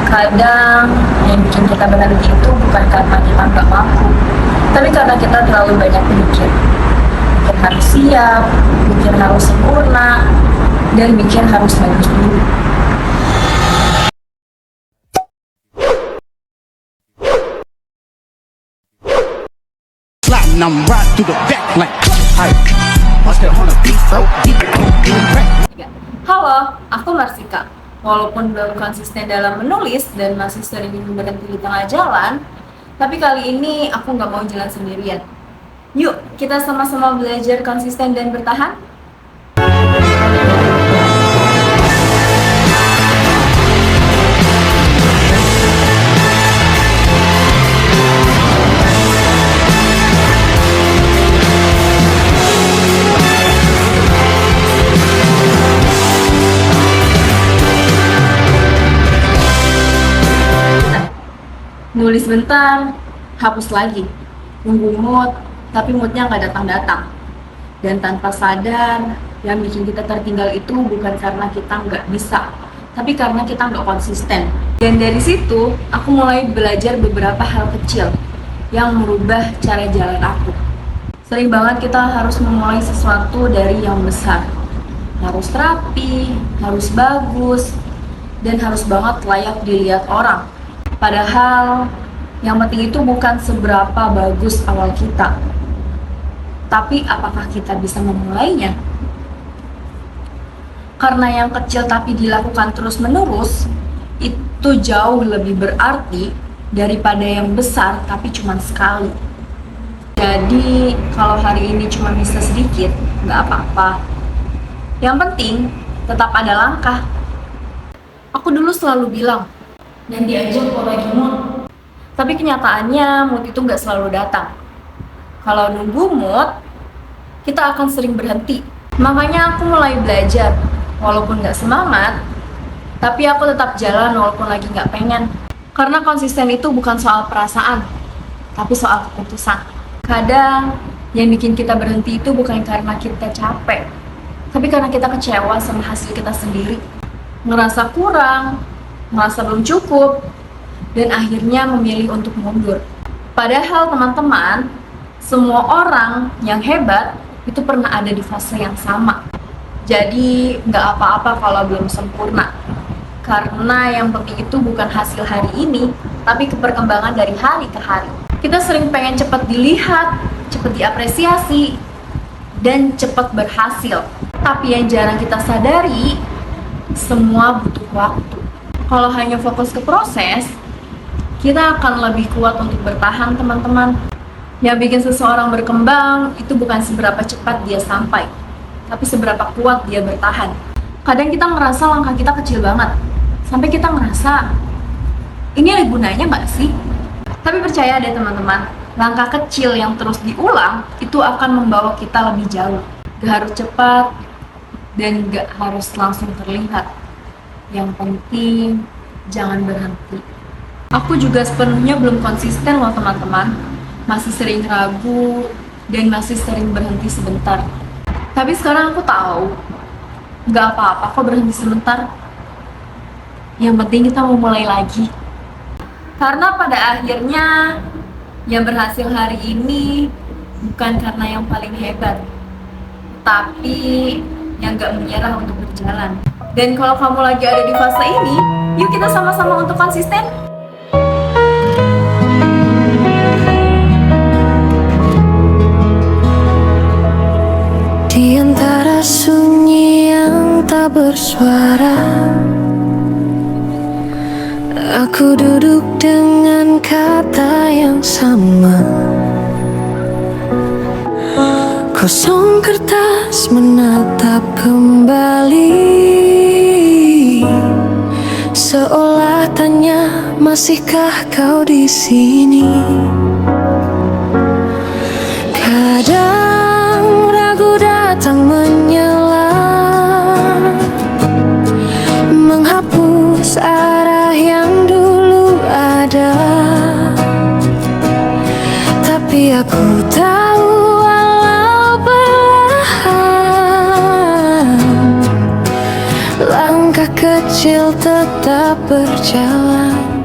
Kadang yang bikin kita berhenti itu bukan karena kita nggak mampu, tapi karena kita terlalu banyak mikir. Mikir harus siap, mikir harus sempurna, dan mikir harus bagus dulu. And I'm right through the back like watch that on the beat so deep. Halo, aku Marsika. Walaupun belum konsisten dalam menulis dan masih sering berhenti di tengah jalan, tapi kali ini aku nggak mau jalan sendirian. Yuk, kita sama-sama belajar konsisten dan bertahan. Nulis bentar, hapus lagi. Nunggu mood, tapi moodnya nggak datang-datang. Dan tanpa sadar, yang bikin kita tertinggal itu bukan karena kita nggak bisa, tapi karena kita nggak konsisten. Dan dari situ, aku mulai belajar beberapa hal kecil yang merubah cara jalan aku. Sering banget kita harus memulai sesuatu dari yang besar. Harus rapi, harus bagus, dan harus banget layak dilihat orang. Padahal yang penting itu bukan seberapa bagus awal kita, tapi apakah kita bisa memulainya. Karena yang kecil tapi dilakukan terus-menerus itu jauh lebih berarti daripada yang besar tapi cuma sekali. Jadi kalau hari ini cuma bisa sedikit, nggak apa-apa. Yang penting tetap ada langkah. Aku dulu selalu bilang, nanti aja kalau lagi mood. Tapi kenyataannya mood itu nggak selalu datang. Kalau nunggu mood, kita akan sering berhenti. Makanya aku mulai belajar, walaupun nggak semangat, tapi aku tetap jalan walaupun lagi nggak pengen. Karena konsisten itu bukan soal perasaan, tapi soal keputusan. Kadang yang bikin kita berhenti itu bukan karena kita capek, tapi karena kita kecewa sama hasil kita sendiri. Ngerasa kurang, merasa belum cukup, dan akhirnya memilih untuk mundur. Padahal teman-teman, semua orang yang hebat itu pernah ada di fase yang sama. Jadi nggak apa-apa kalau belum sempurna, karena yang penting itu bukan hasil hari ini, tapi keperkembangan dari hari ke hari. Kita sering pengen cepat dilihat, cepat diapresiasi, dan cepat berhasil. Tapi yang jarang kita sadari, semua butuh waktu. Kalau hanya fokus ke proses, kita akan lebih kuat untuk bertahan, teman-teman. Yang bikin seseorang berkembang itu bukan seberapa cepat dia sampai, tapi seberapa kuat dia bertahan. Kadang kita ngerasa langkah kita kecil banget, sampai kita ngerasa, ini ada gunanya nggak sih? Tapi percaya deh teman-teman, langkah kecil yang terus diulang, itu akan membawa kita lebih jauh. Gak harus cepat, dan gak harus langsung terlihat. Yang penting, jangan berhenti. Aku juga sepenuhnya belum konsisten loh teman-teman. Masih sering ragu, dan masih sering berhenti sebentar. Tapi sekarang aku tahu, gak apa-apa kok berhenti sebentar. Yang penting kita mau mulai lagi. Karena pada akhirnya, yang berhasil hari ini bukan karena yang paling hebat, tapi yang gak menyerah untuk berjalan. Dan kalau kamu lagi ada di fase ini, yuk kita sama-sama untuk konsisten. Di antara sunyi yang tak bersuara, aku duduk dengan kata yang sama. Kosong kertas menatap kembali, seolah tanya, masihkah kau di sini? Kadang ragu datang menyela, menghapus arah yang dulu ada. Tapi aku tahu walau perlahan, langkah kecil tetap berjalan